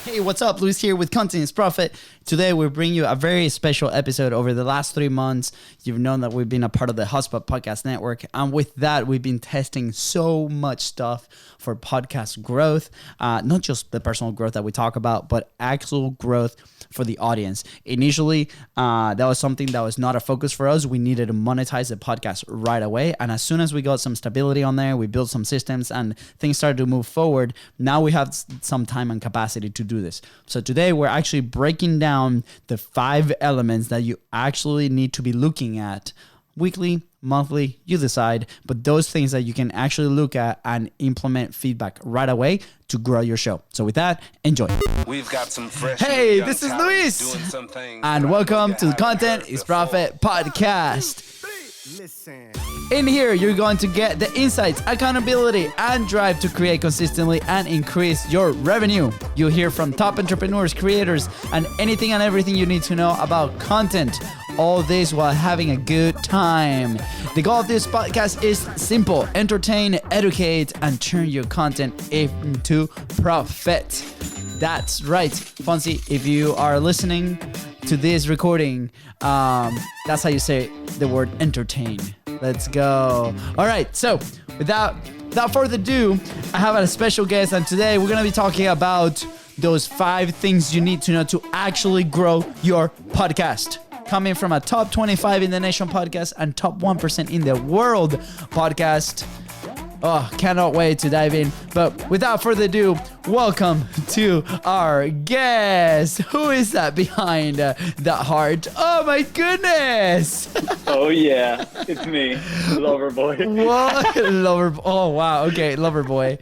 Hey, what's up? Luis here with Content is Profit. Today we bring you a very special episode. Over the last 3 months, you've known that we've been a part of the Hotspot Podcast Network. And with that, we've been testing so much stuff for podcast growth, not just the personal growth that we talk about, but actual growth for the audience. Initially, that was something that was not a focus for us. We needed to monetize the podcast right away. And as soon as we got some stability on there, we built some systems and things started to move forward. Now we have some time and capacity to do this. So today we're actually breaking down the 5 elements that you actually need to be looking at weekly, monthly, you decide, but those things that you can actually look at and implement feedback right away to grow your show. So with that, enjoy. We've got some fresh. Hey, this is Luis, and welcome to the Content is Profit podcast. In here, you're going to get the insights, accountability, and drive to create consistently and increase your revenue. You'll hear from top entrepreneurs, creators, and anything and everything you need to know about content. All this while having a good time. The goal of this podcast is simple: entertain, educate, and turn your content into profit. That's right, FONZI. If you are listening to this recording, that's how you say the word entertain. Let's go. All right, so without further ado, I have a special guest, and today we're going to be talking about those 5 things you need to know to actually grow your podcast. Coming from a top 25 in the nation podcast and top 1% in the world podcast. Oh, cannot wait to dive in. But without further ado, welcome to our guest. Who is that behind that heart? Oh my goodness. Oh yeah, it's me, Loverboy. What? Lover? Oh wow. Okay, Loverboy.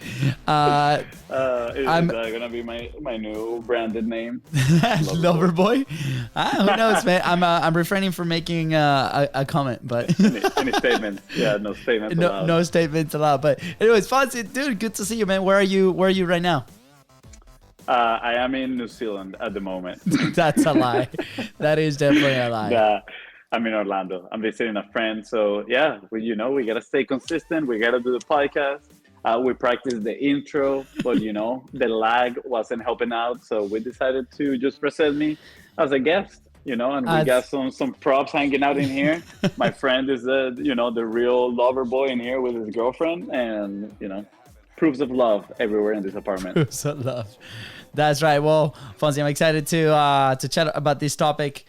Is gonna be my new branded name? Loverboy. Who knows, man? I'm refraining from making a comment, but any statements? Yeah, no statements allowed. No statements allowed. But anyways, FONZI, dude, good to see you, man. Where are you right now? I am in New Zealand at the moment. That's a lie. That is definitely a lie. I'm in Orlando. I'm visiting a friend. So yeah, we gotta stay consistent. We gotta do the podcast. We practiced the intro, but the lag wasn't helping out. So we decided to just present me as a guest, and we got some props hanging out in here. My friend is the real lover boy in here with his girlfriend, and proofs of love everywhere in this apartment. Proofs of love. That's right. Well, FONZI, I'm excited to chat about this topic.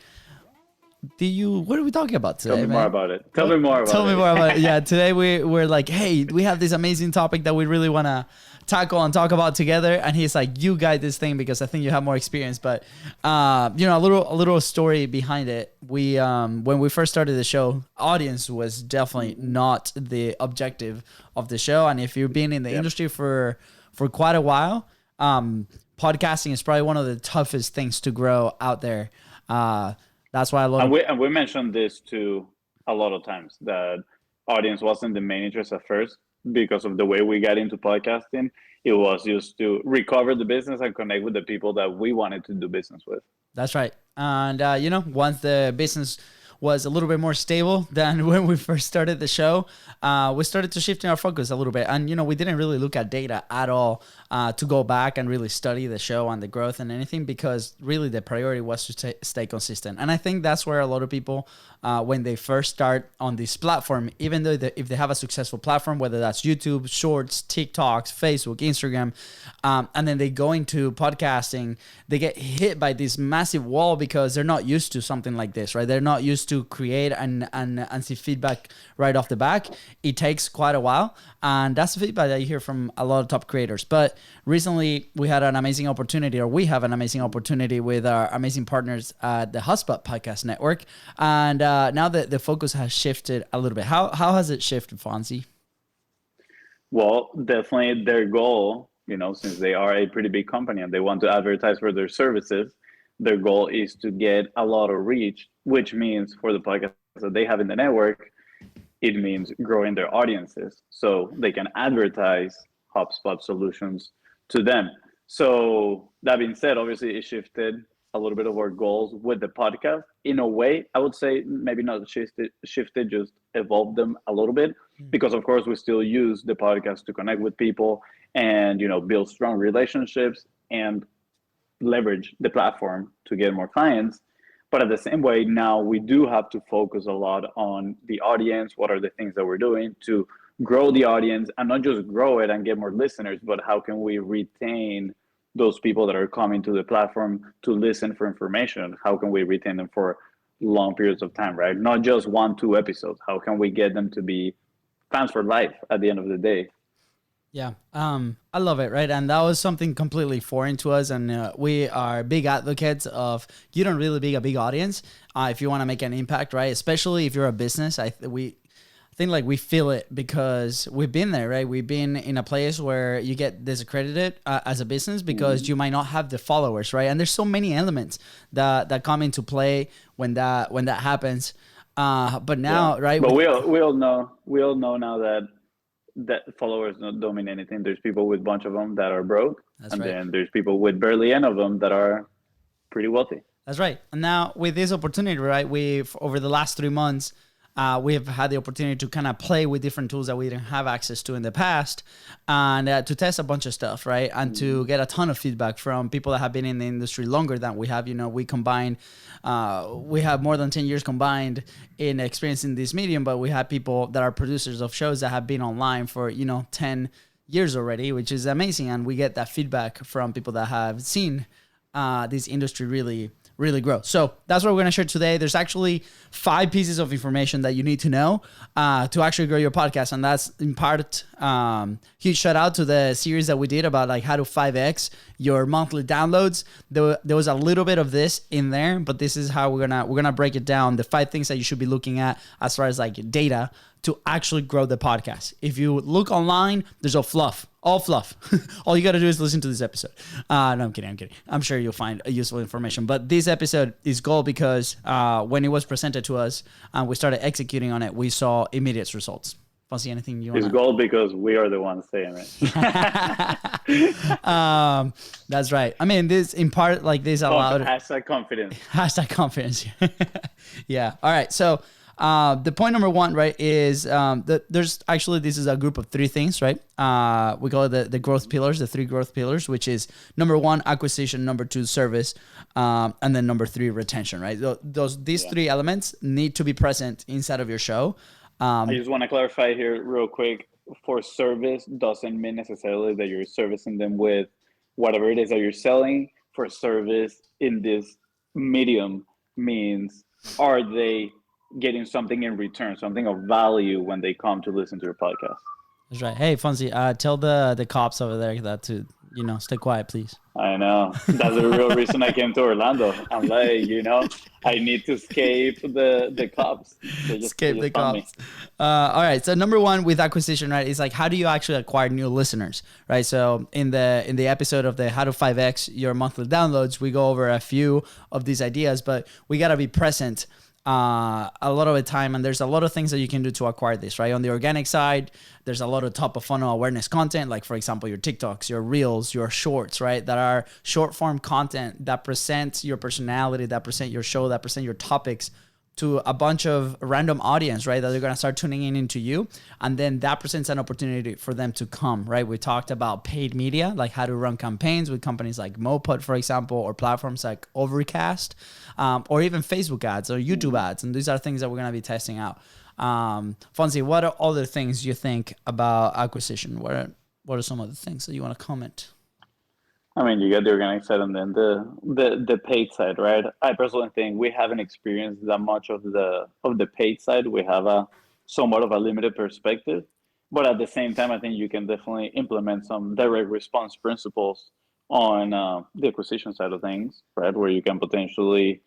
What are we talking about today? Tell me more about it. Tell me more about it. Yeah, today we're like, hey, we have this amazing topic that we really want to tackle and talk about together. And he's like, you guide this thing because I think you have more experience. But a little story behind it. We when we first started the show, audience was definitely not the objective of the show. And if you've been in the industry for quite a while, podcasting is probably one of the toughest things to grow out there. That's why I love it. And we mentioned this too a lot of times, that audience wasn't the main interest at first because of the way we got into podcasting. It was just to recover the business and connect with the people that we wanted to do business with. That's right. And, once the business was a little bit more stable than when we first started the show, we started to shift our focus a little bit. And, we didn't really look at data at all to go back and really study the show and the growth and anything, because really the priority was to stay consistent. And I think that's where a lot of people, when they first start on this platform, even though if they have a successful platform, whether that's YouTube, Shorts, TikToks, Facebook, Instagram, and then they go into podcasting, they get hit by this massive wall because they're not used to something like this, right? They're not used to create and see feedback right off the back. It takes quite a while, and that's the feedback that you hear from a lot of top creators. But recently we have an amazing opportunity with our amazing partners at the Hotspot Podcast Network, and now that the focus has shifted a little bit. How has it shifted, FONZI? Well, definitely their goal, since they are a pretty big company and they want to advertise for their services, their goal is to get a lot of reach, which means for the podcasts that they have in the network, it means growing their audiences so they can advertise HubSpot solutions to them. So that being said, obviously it shifted a little bit of our goals with the podcast. In a way, I would say maybe not shifted, just evolved them a little bit, because of course we still use the podcast to connect with people and, build strong relationships and leverage the platform to get more clients. But at the same way, now we do have to focus a lot on the audience. What are the things that we're doing to grow the audience, and not just grow it and get more listeners, but how can we retain those people that are coming to the platform to listen for information? How can we retain them for long periods of time, right? Not just 1-2 episodes. How can we get them to be fans for life at the end of the day? Yeah, I love it, right? And that was something completely foreign to us, and we are big advocates of you don't really be a big audience if you want to make an impact, right? Especially if you're a business. I think like we feel it because we've been there, right? We've been in a place where you get discredited as a business because you might not have the followers, right? And there's so many elements that come into play when that happens. But now, right? But we all know now that followers don't mean anything. There's people with a bunch of them that are broke, then there's people with barely any of them that are pretty wealthy. That's right. And now with this opportunity, right? We've over the last 3 months. We've had the opportunity to kind of play with different tools that we didn't have access to in the past, and to test a bunch of stuff, right? And to get a ton of feedback from people that have been in the industry longer than we have. You know, we have more than 10 years combined in experience in this medium, but we have people that are producers of shows that have been online for, 10 years already, which is amazing. And we get that feedback from people that have seen this industry really grow. So that's what we're going to share today. There's actually 5 pieces of information that you need to know to actually grow your podcast. And that's in part, huge shout out to the series that we did about like how to 5X your monthly downloads. There was a little bit of this in there, but this is how we're going to break it down. The 5 things that you should be looking at as far as like data to actually grow the podcast. If you look online, there's all fluff. All you got to do is listen to this episode. No, I'm kidding. I'm sure you'll find useful information. But this episode is gold because when it was presented to us and we started executing on it, we saw immediate results. FONZI, anything you want? It's gold because we are the ones saying it. That's right. I mean, this in part like this allowed hashtag confidence. Hashtag confidence. Yeah. All right. So. The point number 1, right, is there's actually, this is a group of 3 things, right? We call it the growth pillars, the 3 growth pillars, which is number 1, acquisition, number 2, service, and then number 3, retention, right? These 3 elements need to be present inside of your show. I just want to clarify here real quick. For service doesn't mean necessarily that you're servicing them with whatever it is that you're selling. For service in this medium means, are they getting something in return, something of value when they come to listen to your podcast? That's right. Hey, FONZI, tell the cops over there that to, stay quiet, please. I know. That's the real reason I came to Orlando. I'm like, I need to escape the cops. Escape the cops. All right. So number 1 with acquisition, right, is like, how do you actually acquire new listeners, right? So in the episode of the how to 5X your monthly downloads, we go over a few of these ideas, but we got to be present a lot of the time, and there's a lot of things that you can do to acquire this, right? On the organic side, there's a lot of top of funnel awareness content, like for example your TikToks, your reels, your shorts, right, that are short form content that presents your personality, that present your show, that present your topics to a bunch of random audience, right, that they're going to start tuning in into you. And then that presents an opportunity for them to come, right? We talked about paid media, like how to run campaigns with companies like Moped, for example, or platforms like Overcast, or even Facebook ads or YouTube ads. And these are things that we're going to be testing out. FONZI, what are other things you think about acquisition? What are some of the things that you want to comment? I mean, you get the organic side and then the paid side, right? I personally think we haven't experienced that much of the paid side. We have a somewhat of a limited perspective, but at the same time, I think you can definitely implement some direct response principles on the acquisition side of things, right? Where you can potentially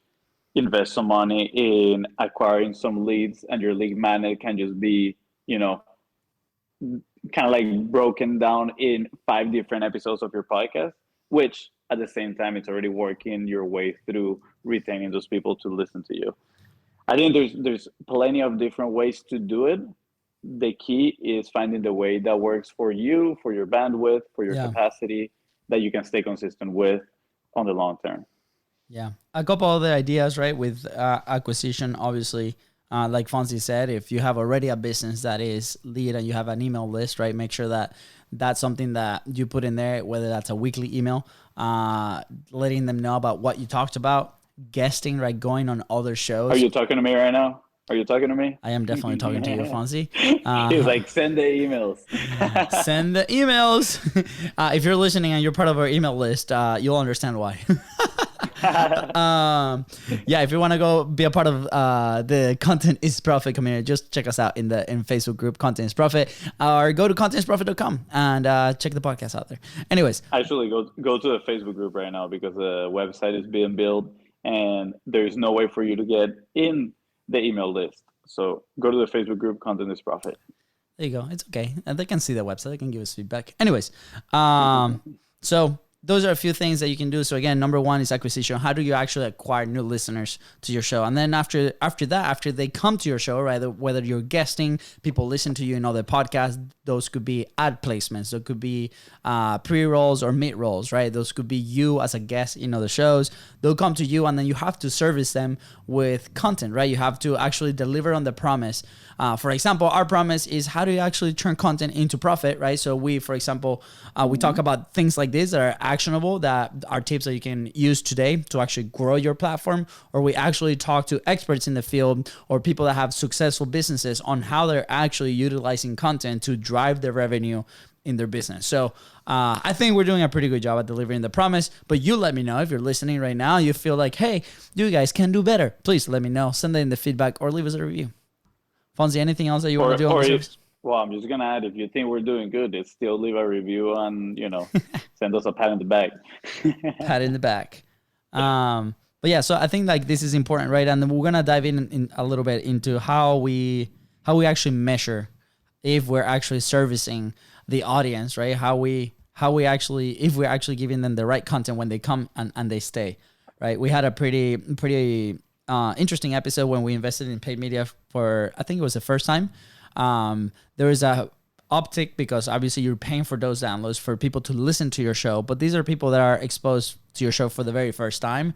invest some money in acquiring some leads, and your lead magnet can just be, kind of like broken down in 5 different episodes of your podcast, which at the same time, it's already working your way through retaining those people to listen to you. I think there's plenty of different ways to do it. The key is finding the way that works for you, for your bandwidth, for your capacity, that you can stay consistent with on the long term. Yeah. A couple other ideas, right, with acquisition, obviously. Like FONZI said, if you have already a business that is lead and you have an email list, right, make sure that that's something that you put in there, whether that's a weekly email, letting them know about what you talked about, guesting, right? Going on other shows. Are you talking to me right now? Are you talking to me? I am definitely talking to you, Fonzie. He's like, send the emails. Send the emails. If you're listening and you're part of our email list, you'll understand why. Yeah, if you want to go be a part of the Content is Profit community, just check us out in Facebook group Content is Profit, or go to contentisprofit.com and check the podcast out there. Anyways, actually go to the Facebook group right now, because the website is being built and there's no way for you to get in the email list. So go to the Facebook group Content is Profit. There you go. It's okay. And they can see the website. They can give us feedback. Anyways, so those are a few things that you can do. So again, number one is acquisition. How do you actually acquire new listeners to your show? And then after they come to your show, right, whether you're guesting, people listen to you in other podcasts, those could be ad placements. Those could be pre-rolls or mid-rolls, right? Those could be you as a guest in other shows. They'll come to you, and then you have to service them with content, right? You have to actually deliver on the promise. For example, our promise is, how do you actually turn content into profit, right? So we, for example, we talk about things like this that are actionable, that are tips that you can use today to actually grow your platform, or we actually talk to experts in the field or people that have successful businesses on how they're actually utilizing content to drive their revenue in their business. So I think we're doing a pretty good job at delivering the promise, but you let me know if you're listening right now, you feel like, hey, you guys can do better. Please let me know, send that in the feedback, or leave us a review. Fonzie, anything else that you want to do on the service? Well, I'm just going to add, if you think we're doing good, it's still leave a review and, send us a pat in the back. Pat in the back. But yeah, so I think like this is important, right? And then we're going to dive in a little bit into how we actually measure if we're actually servicing the audience, right? If we're actually giving them the right content when they come and they stay, right? We had a pretty interesting episode when we invested in paid media for, I think it was the first time. There was a uptick because obviously you're paying for those downloads for people to listen to your show, but these are people that are exposed to your show for the very first time.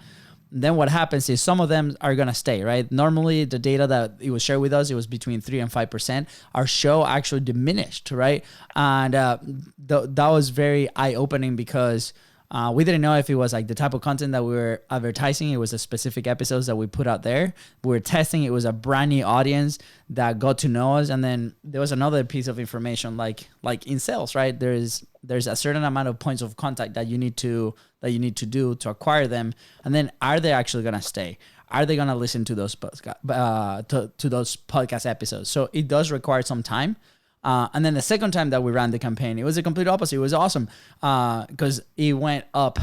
Then what happens is some of them are going to stay, right? Normally the data that it was shared with us, it was between 3 and 5%. Our show actually diminished, right? And that was very eye-opening because we didn't know if it was like the type of content that we were advertising. It was a specific episodes that we put out there. We were testing. It was a brand new audience that got to know us. And then there was another piece of information, like in sales, right? There's a certain amount of points of contact that you need to do to acquire them. And then are they actually going to stay? Are they going to listen to those to those podcast episodes? So it does require some time. And then the second time that we ran the campaign, it was the complete opposite. It was awesome because it went up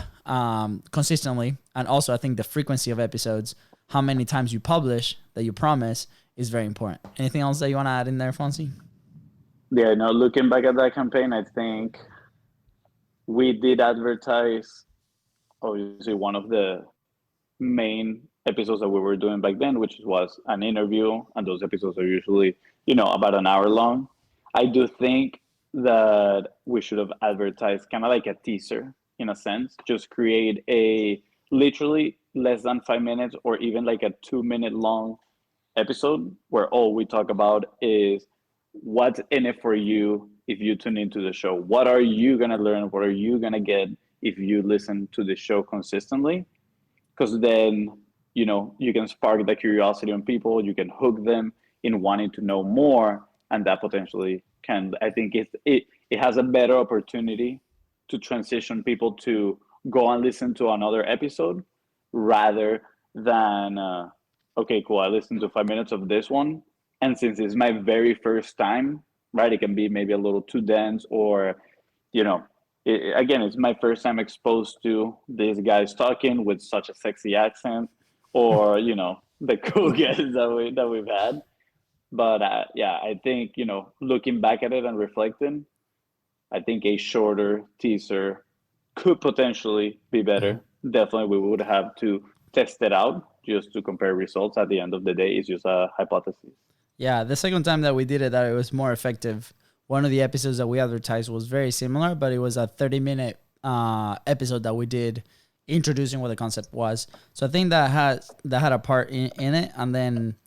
consistently. And also, I think the frequency of episodes, how many times you publish that you promise, is very important. Anything else that you want to add in there, Fonzie? Yeah, no, looking back at that campaign, I think we did advertise, obviously, one of the main episodes that we were doing back then, which was an interview. And those episodes are usually, about an hour long. I do think that we should have advertised kind of like a teaser in a sense, just create a literally less than 5 minutes or even like a 2-minute long episode where all we talk about is what's in it for you if you tune into the show. What are you going to learn? What are you going to get if you listen to the show consistently? Because then, you can spark the curiosity on people. You can hook them in wanting to know more. And that potentially I think it has a better opportunity to transition people to go and listen to another episode rather than, okay, cool, I listened to 5 minutes of this one. And since it's my very first time, right, it can be maybe a little too dense or, again, it's my first time exposed to these guys talking with such a sexy accent or, the cool guests that we've had. But I think, looking back at it and reflecting, I think a shorter teaser could potentially be better. Definitely, we would have to test it out just to compare results. At the end of the day, it's just a hypothesis. Yeah, the second time that we did it, that it was more effective. One of the episodes that we advertised was very similar, but it was a 30-minute episode that we did introducing what the concept was. So I think that had a part in it. And then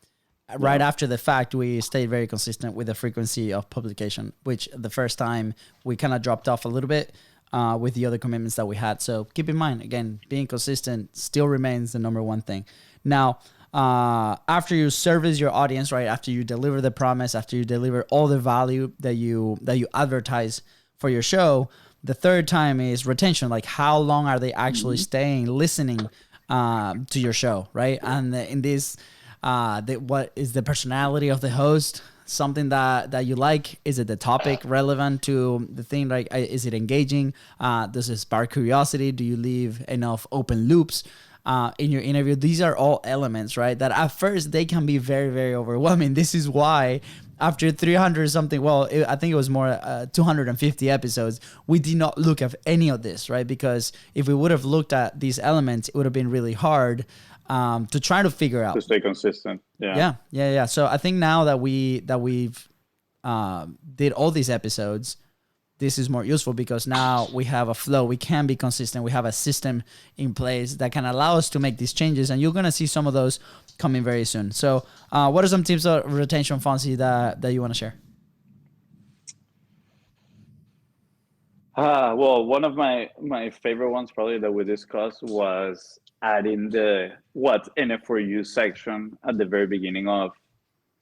right after the fact, we stayed very consistent with the frequency of publication, which the first time we kind of dropped off a little bit with the other commitments that we had. So keep in mind, again, being consistent still remains the number one thing. Now, after you service your audience, right, after you deliver the promise, after you deliver all the value that you advertise for your show, the third time is retention. Like, how long are they actually staying, listening to your show, right? And in this, what is the personality of the host? Something that you like? Is it the topic relevant to the thing? Like, is it engaging? Does it spark curiosity? Do you leave enough open loops in your interview? These are all elements, right, that at first they can be very, very overwhelming. This is why after 300 something, I think it was more 250 episodes, we did not look at any of this, right? Because if we would have looked at these elements, it would have been really hard to try to figure out. To stay consistent. Yeah. So I think now that we've did all these episodes, this is more useful because now we have a flow. We can be consistent. We have a system in place that can allow us to make these changes. And you're going to see some of those coming very soon. So what are some tips of retention, Fonzie, that you want to share? Well, one of my favorite ones probably that we discussed was adding the what's in it for you section at the very beginning of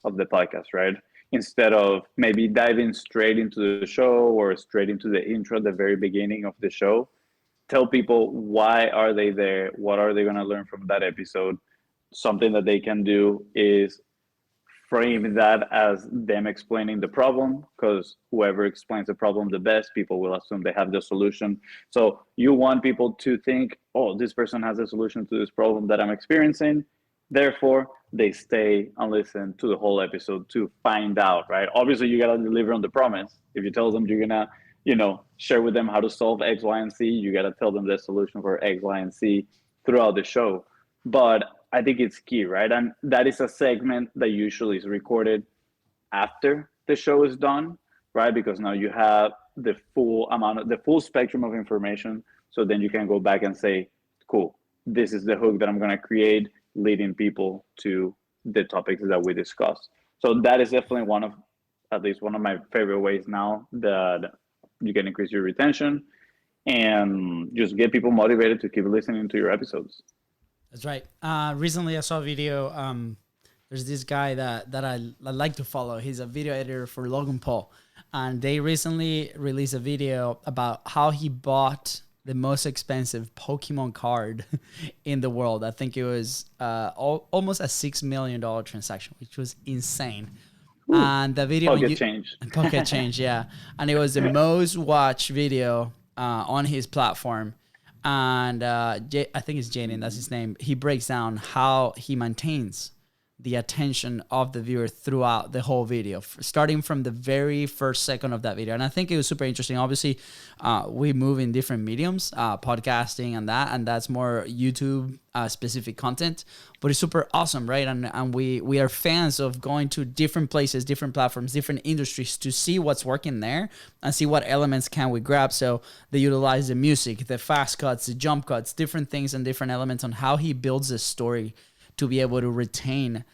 the podcast, right? Instead of maybe diving straight into the show or straight into the intro at the very beginning of the show, tell people why are they there? What are they going to learn from that episode? Something that they can do is frame that as them explaining the problem, because whoever explains the problem the best, people will assume they have the solution. So you want people to think, oh, this person has a solution to this problem that I'm experiencing. Therefore, they stay and listen to the whole episode to find out, right? Obviously, you got to deliver on the promise. If you tell them you're going to, share with them how to solve X, Y, and Z, you got to tell them the solution for X, Y, and Z throughout the show. But I think it's key, right? And that is a segment that usually is recorded after the show is done, right? Because now you have the full spectrum of information. So then you can go back and say, cool, this is the hook that I'm going to create, leading people to the topics that we discussed. So that is definitely at least one of my favorite ways now that you can increase your retention and just get people motivated to keep listening to your episodes. That's right. Recently I saw a video. There's this guy that I like to follow. He's a video editor for Logan Paul. And they recently released a video about how he bought the most expensive Pokemon card in the world. I think it was almost a $6 million transaction, which was insane. Ooh, and the video Pocket change, yeah. And it was the most watched video on his platform. And I think it's Jaden, that's his name. He breaks down how he maintains the attention of the viewer throughout the whole video, starting from the very first second of that video. And I think it was super interesting. Obviously, we move in different mediums, podcasting and that's more YouTube specific content, but it's super awesome, right? And we are fans of going to different places, different platforms, different industries to see what's working there and see what elements can we grab. So they utilize the music, the fast cuts, the jump cuts, different things and different elements on how he builds a story to be able to retain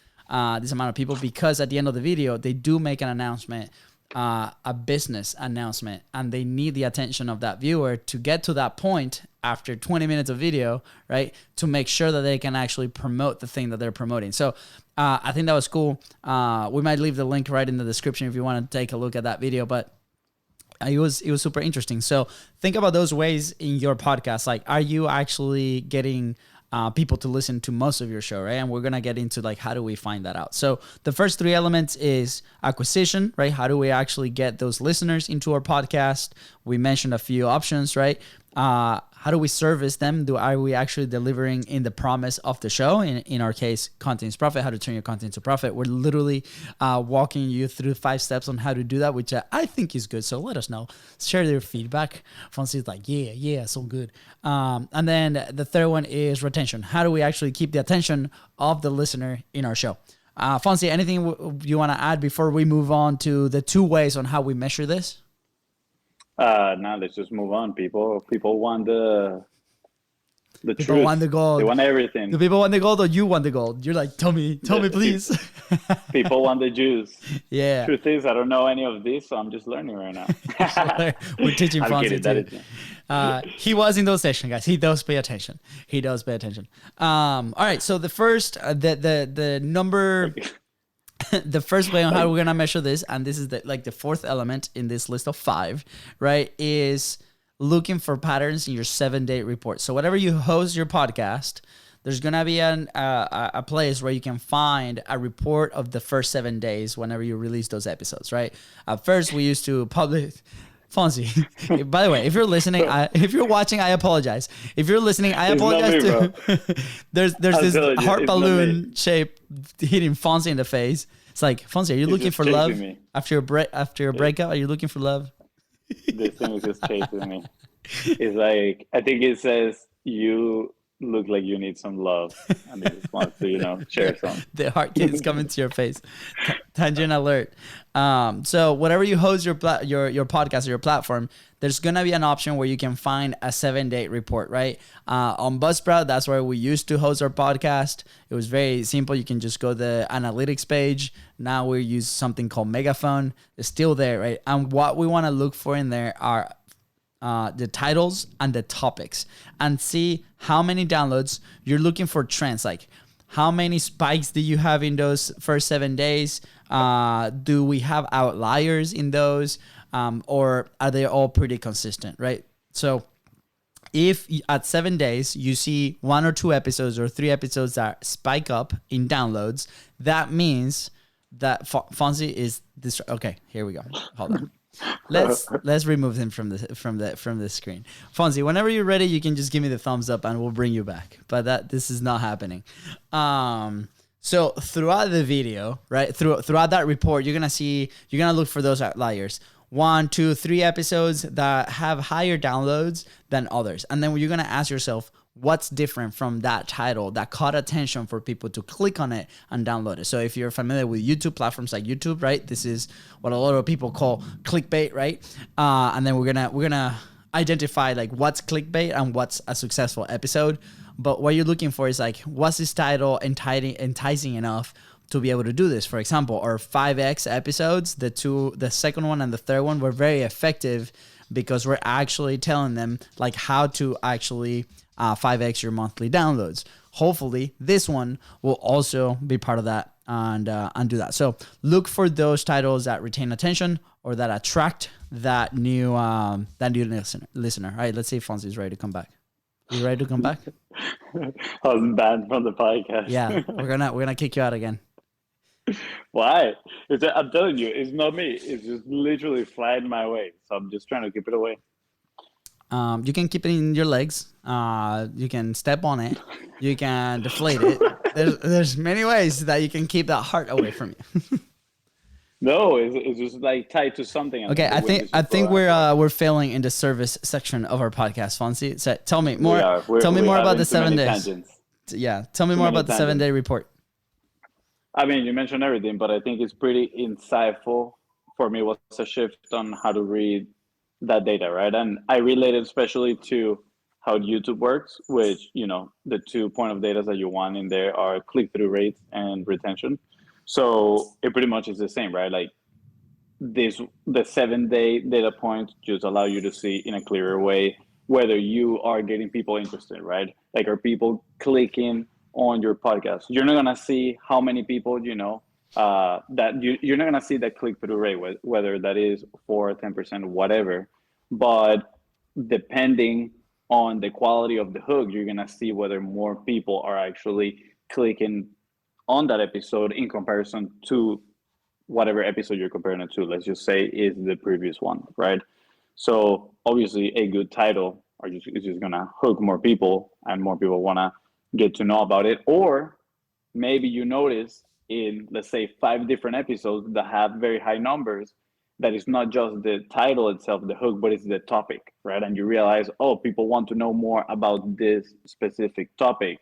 this amount of people, because at the end of the video, they do make an announcement, a business announcement, and they need the attention of that viewer to get to that point after 20 minutes of video, right? To make sure that they can actually promote the thing that they're promoting. So I think that was cool. We might leave the link right in the description if you want to take a look at that video, but it was super interesting. So think about those ways in your podcast. Like, are you actually getting people to listen to most of your show, right? And we're going to get into like, how do we find that out? So the first three elements is acquisition, right? How do we actually get those listeners into our podcast? We mentioned a few options, right? How do we service them? Are we actually delivering in the promise of the show? In our case, content is profit, how to turn your content to profit. We're literally walking you through 5 steps on how to do that, which I think is good. So let us know. Share your feedback. Fonzie's like, yeah, so good. And then the third one is retention. How do we actually keep the attention of the listener in our show? Fonzie, anything you want to add before we move on to the 2 ways on how we measure this? Now let's just move on. People want the The People truth. want the gold. They want everything. Do people want the gold or you want the gold? You're like, tell me, please. People want the juice. Yeah. Truth is, I don't know any of this, so I'm just learning right now. We're teaching I'm Fonzie kidding, too. He was in those sessions, guys. He does pay attention. All right. So the first, the number, the first way on how we're gonna measure this, and this is the fourth element in this list of 5, right? Is looking for patterns in your 7-day report. So whenever you host your podcast, there's gonna be a place where you can find a report of the first 7 days whenever you release those episodes, right? At first, we used to publish. Fonzie, by the way, if you're listening, if you're watching, I apologize. If you're listening, I apologize too. There's this heart balloon shape hitting Fonzie in the face. It's like, Fonzie, are you looking for love after your breakup? Are you looking for love? This thing is just chasing me. It's like, I think it says you look like you need some love, and it just wants to, share some. The heart is coming to your face. Tangent alert. So whatever you host your podcast or your platform, there's gonna be an option where you can find a 7-day report, right? On Buzzsprout, that's where we used to host our podcast. It was very simple. You can just go to the analytics page. Now we use something called Megaphone. It's still there, right? And what we want to look for in there are the titles and the topics, and see how many downloads. You're looking for trends, like how many spikes do you have in those first 7 days? Do we have outliers in those, or are they all pretty consistent, right? So if at 7 days you see 1 or 2 episodes or 3 episodes that spike up in downloads, that means that Fonzie is this. Okay, here we go. Hold on. Let's remove him from the screen. Fonzie, whenever you're ready, you can just give me the thumbs up and we'll bring you back. But this is not happening. So throughout the video, right, throughout that report, you're gonna look for those outliers. 1, 2, 3 episodes that have higher downloads than others, and then you're gonna ask yourself, what's different from that title that caught attention for people to click on it and download it? So if you're familiar with YouTube platforms like YouTube, right, this is what a lot of people call clickbait, right? And then we're gonna identify like what's clickbait and what's a successful episode. But what you're looking for is like, what's this title enticing enough to be able to do this? For example, our 5X episodes, the second one and the third one, were very effective because we're actually telling them like how to actually 5X your monthly downloads. Hopefully this one will also be part of that and do that. So look for those titles that retain attention or that attract that new listener. All right, let's see if Fonzie is ready to come back. You ready to come back? I was banned from the podcast. Yeah, we're gonna kick you out again. Why? I'm telling you, it's not me. It's just literally flying my way. So I'm just trying to keep it away. You can keep it in your legs. You can step on it. You can deflate it. There's many ways that you can keep that heart away from you. No, it's just like tied to something. Okay, I think we're failing in the service section of our podcast, Fonzie. So tell me more. Tell me more about the 7 days. Tangents. Yeah, tell me more about the 7-day report. I mean, you mentioned everything, but I think it's pretty insightful. For me, was a shift on how to read that data, right? And I relate it especially to how YouTube works, which, the 2 point of data that you want in there are click-through rates and retention. So it pretty much is the same, right? Like the 7-day data points just allow you to see in a clearer way whether you are getting people interested, right? Like, are people clicking on your podcast? You're not gonna see how many people, you're not gonna see that click-through rate, whether that is 4 or 10%, whatever. But depending on the quality of the hook, you're gonna see whether more people are actually clicking on that episode in comparison to whatever episode you're comparing it to. Let's just say is the previous one, right? So obviously a good title is just gonna hook more people, and more people wanna get to know about it. Or maybe you notice in, let's say, 5 different episodes that have very high numbers, that it's not just the title itself, the hook, but it's the topic, right? And you realize, oh, people want to know more about this specific topic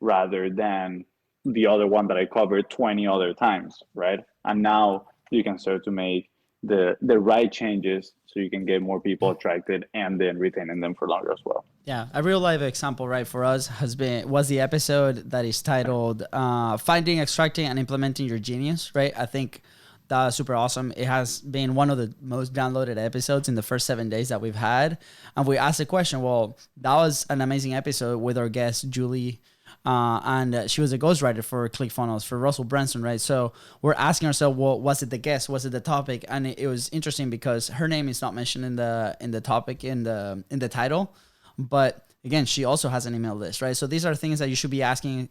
rather than the other one that I covered 20 other times, right? And now you can start to make the right changes so you can get more people attracted and then retaining them for longer as well. Yeah, a real life example, right, for us was the episode that is titled "Finding, Extracting, and Implementing Your Genius." Right, I think that's super awesome. It has been one of the most downloaded episodes in the first 7 days that we've had, and we asked the question. Well, that was an amazing episode with our guest Julie. And she was a ghostwriter for ClickFunnels for Russell Brunson, right? So we're asking ourselves, well, was it the guest? Was it the topic? And it was interesting because her name is not mentioned in the topic in the title, but again, she also has an email list, right? So these are things that you should be asking.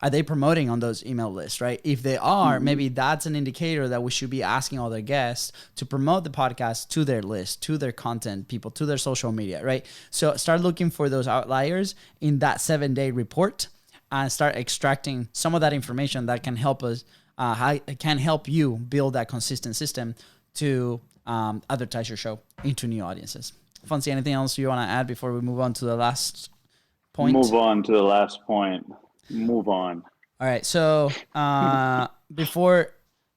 Are they promoting on those email lists, right? If they are, maybe that's an indicator that we should be asking all their guests to promote the podcast to their list, to their content people, to their social media, right? So start looking for those outliers in that 7-day report and start extracting some of that information that can help us, can help you build that consistent system to advertise your show into new audiences. Fonzie, anything else you want to add before we move on to the last point? Move on to the last point. Move on. All right. So before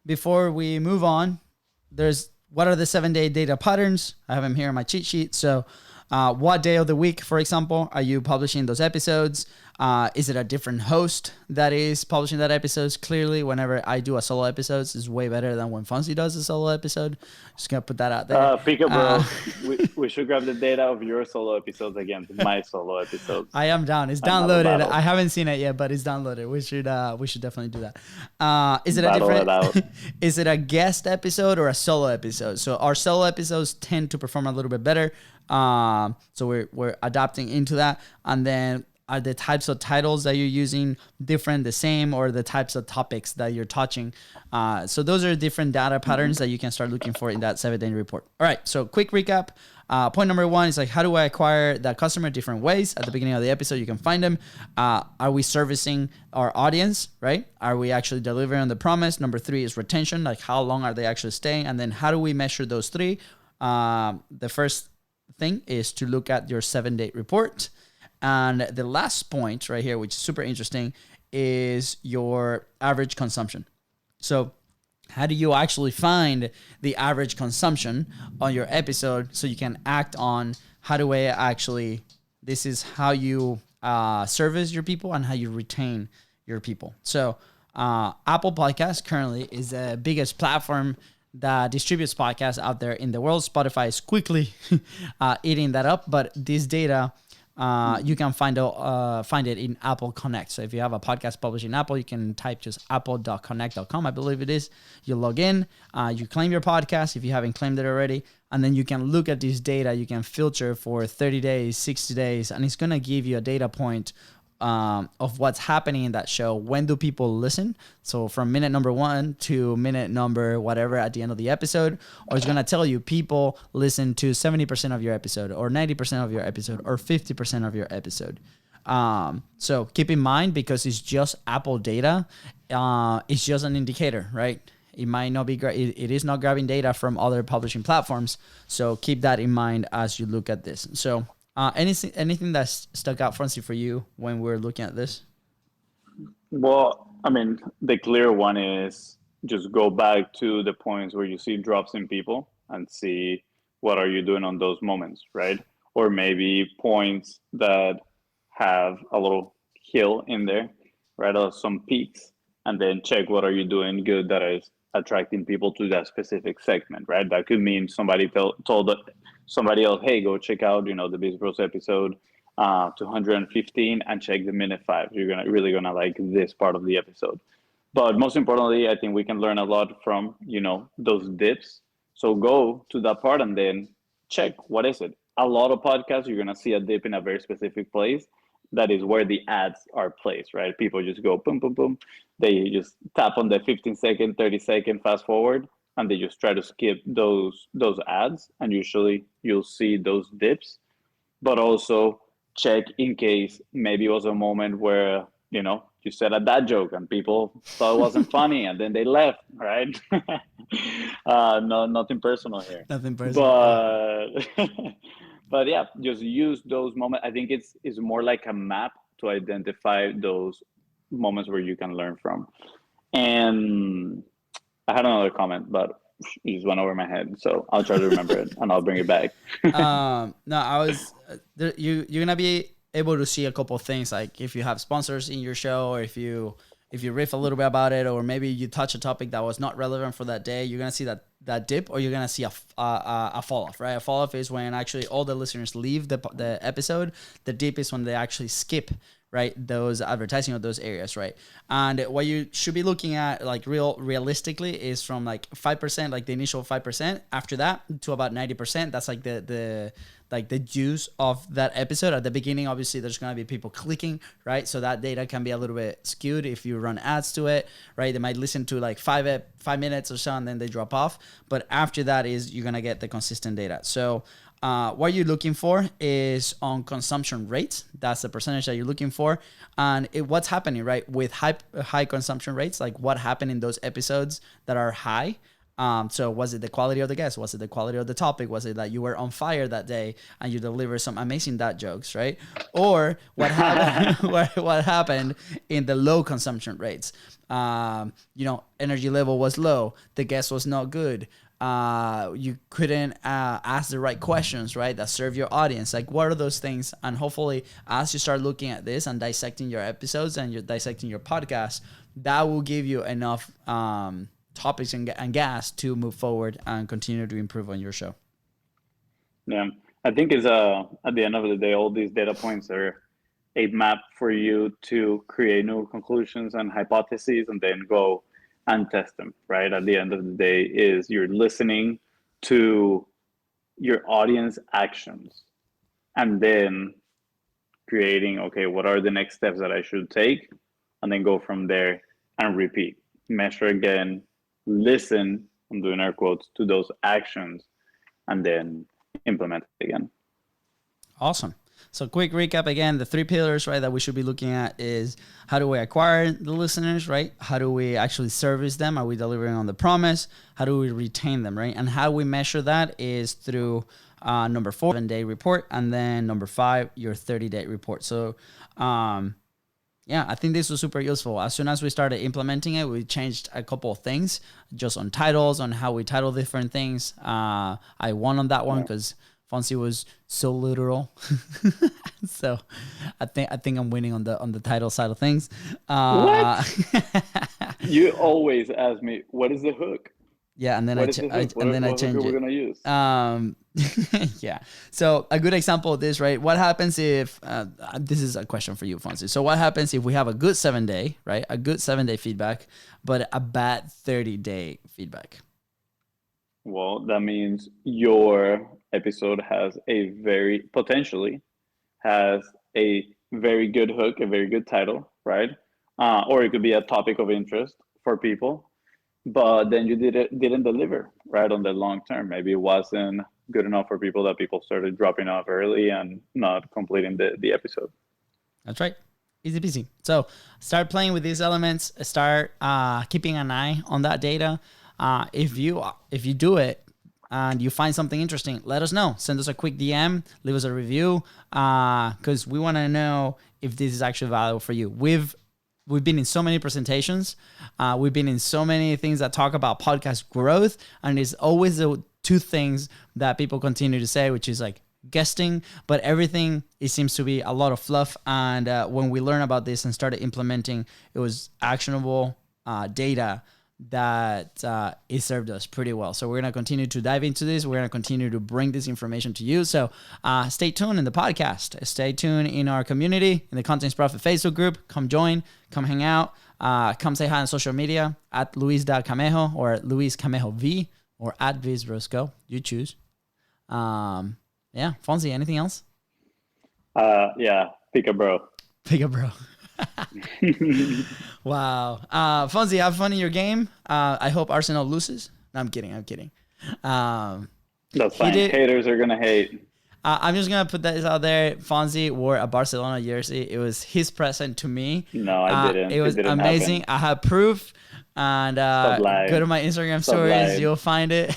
we move on, what are the 7-day data patterns? I have them here in my cheat sheet. So what day of the week, for example, are you publishing those episodes? Is it a different host that is publishing that episodes? Clearly, whenever I do a solo episode, it's way better than when Fonzie does a solo episode. Just going to put that out there. Pick a bro. We should grab the data of your solo episodes against my solo episodes. I am down. It's downloaded. I haven't seen it yet, but it's downloaded. We should definitely do that. Is it a different? Is it a guest episode or a solo episode? So our solo episodes tend to perform a little bit better. So we're adapting into that, and then are the types of titles that you're using different, the same, or the types of topics that you're touching? So those are different data patterns that you can start looking for in that 7-day report. All right. So quick recap. Point number 1 is like, how do I acquire that customer different ways? At the beginning of the episode, you can find them. Are we servicing our audience, right? Are we actually delivering on the promise? Number 3 is retention. Like, how long are they actually staying? And then how do we measure those 3? The first thing is to look at your 7-day report. And the last point right here, which is super interesting, is your average consumption. So how do you actually find the average consumption on your episode so you can act on this is how you service your people and how you retain your people. So Apple Podcasts currently is the biggest platform that distributes podcasts out there in the world. Spotify is quickly eating that up, but this data, you can find it in Apple Connect. So if you have a podcast published in Apple, you can type just apple.connect.com, I believe it is. You log in, you claim your podcast if you haven't claimed it already, and then you can look at this data. You can filter for 30 days, 60 days, and it's going to give you a data point of what's happening in that show. When do people listen? So from minute number 1 to minute number whatever at the end of the episode, or it's going to tell you people listen to 70% of your episode or 90% of your episode or 50% of your episode. So keep in mind, because it's just Apple data, it's just an indicator, right? It might not be it is not grabbing data from other publishing platforms. So keep that in mind as you look at this. So anything that's stuck out, Fonzie, for you when we're looking at this? Well, I mean, the clear one is just go back to the points where you see drops in people and see what are you doing on those moments, right? Or maybe points that have a little hill in there, right? Or some peaks, and then check what are you doing good that is attracting people to that specific segment, right? That could mean somebody told somebody else, hey, go check out, the BIZBROS episode 215 and check the minute 5. You're really gonna like this part of the episode. But most importantly, I think we can learn a lot from, those dips. So go to that part and then check, what is it? A lot of podcasts, you're gonna see a dip in a very specific place. That is where the ads are placed, right? People just go boom, boom, boom. They just tap on the 15-second, 30-second fast forward, and they just try to skip those ads, and usually you'll see those dips. But also check in case maybe it was a moment where you said a dad joke and people thought it wasn't funny, and then they left, right? No, nothing personal here. Nothing personal. But yeah, just use those moments. I think it's more like a map to identify those moments where you can learn from. And I had another comment, but you just went over my head. So I'll try to remember it and I'll bring it back. No, I was you're gonna be able to see a couple of things, like if you have sponsors in your show, or if you riff a little bit about it, or maybe you touch a topic that was not relevant for that day, you're gonna see that dip, or you're gonna see a fall off, right? A fall off is when actually all the listeners leave the episode. The dip is when they actually skip, right, those advertising of those areas, right? And what you should be looking at, like realistically, is from like 5%, like the initial 5%, after that to about 90%. That's like the juice of that episode. At the beginning, obviously, there's gonna be people clicking, right? So that data can be a little bit skewed if you run ads to it, right? They might listen to like 5 minutes or so, and then they drop off. But after that is you're gonna get the consistent data. So what you're looking for is on consumption rates. That's the percentage that you're looking for. And what's happening, right, with high consumption rates, like what happened in those episodes that are high. So was it the quality of the guest? Was it the quality of the topic? Was it that you were on fire that day and you delivered some amazing dad jokes, right? Or what happened, what happened in the low consumption rates? Energy level was low. The guest was not good. You couldn't ask the right questions, right, that serve your audience. Like, what are those things? And hopefully, as you start looking at this and dissecting your episodes and you're dissecting your podcast, that will give you enough topics and gas to move forward and continue to improve on your show. Yeah, I think at the end of the day, all these data points are a map for you to create new conclusions and hypotheses, and then go and test them, right? At the end of the day, is you're listening to your audience actions and then creating, okay, what are the next steps that I should take? And then go from there and repeat, measure again, listen, I'm doing air quotes, to those actions, and then implement it again. Awesome. So quick recap again, the 3 pillars, right, that we should be looking at is how do we acquire the listeners, right? How do we actually service them? Are we delivering on the promise? How do we retain them, right? And how we measure that is through number 4, 7-day report, and then number 5, your 30-day report. So I think this was super useful. As soon as we started implementing it, we changed a couple of things just on titles, on how we title different things. I won on that one because FONZI was so literal. So I think I'm winning on the title side of things. What? You always ask me, what is the hook? Yeah, and then I changed it. We're gonna use. Yeah. So a good example of this, right? What happens if this is a question for you, FONZI? So what happens if we have a good 7-day, right? A good 7-day feedback, but a bad 30-day feedback? Well, that means your episode has potentially has a very good hook, a very good title, right? Or it could be a topic of interest for people, but then you didn't deliver, right, on the long term. Maybe it wasn't good enough for people, that people started dropping off early and not completing the episode. That's right. Easy peasy. So start playing with these elements. Start keeping an eye on that data. If you do it and you find something interesting, let us know. Send us a quick DM, leave us a review, because we want to know if this is actually valuable for you. We've been in so many presentations. We've been in so many things that talk about podcast growth, and it's always the 2 things that people continue to say, which is like guesting, but everything, it seems to be a lot of fluff. And when we learned about this and started implementing, it was actionable data that it served us pretty well. So we're going to continue to dive into this. We're going to continue to bring this information to you. So stay tuned in the podcast. Stay tuned in our community, in the Content Profit Facebook group. Come join, come hang out, come say hi on social media at LUISDA or at Luis Camejo V or at BIZBROS Go. You choose. FONZI, anything else? Pick a bro. Pick a bro. Wow. FONZI, have fun in your game. I hope Arsenal loses. No, I'm kidding. That's fine. Haters are gonna hate. I'm just gonna put that out there. FONZI wore a Barcelona jersey. It was his present to me. No, I didn't. It was amazing. Happen. I have proof. And go to my Instagram stories. You'll find it.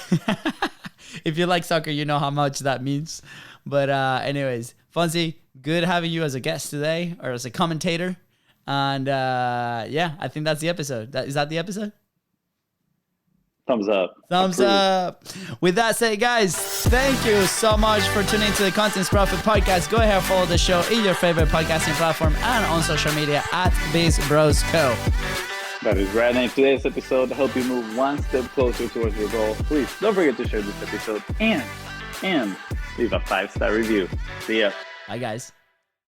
If you like soccer, you know how much that means. But anyways, FONZI, good having you as a guest today, or as a commentator. And I think that's the episode. Is that the episode? Thumbs up. Thumbs Approved. up. With that said, guys, thank you so much for tuning into the Contents Profit Podcast. Go ahead and follow the show in your favorite podcasting platform and on social media at BIZBROS Co. That is right. And in today's episode, to help you move one step closer towards your goal, please don't forget to share this episode and leave a 5-star review. See ya. Bye, guys.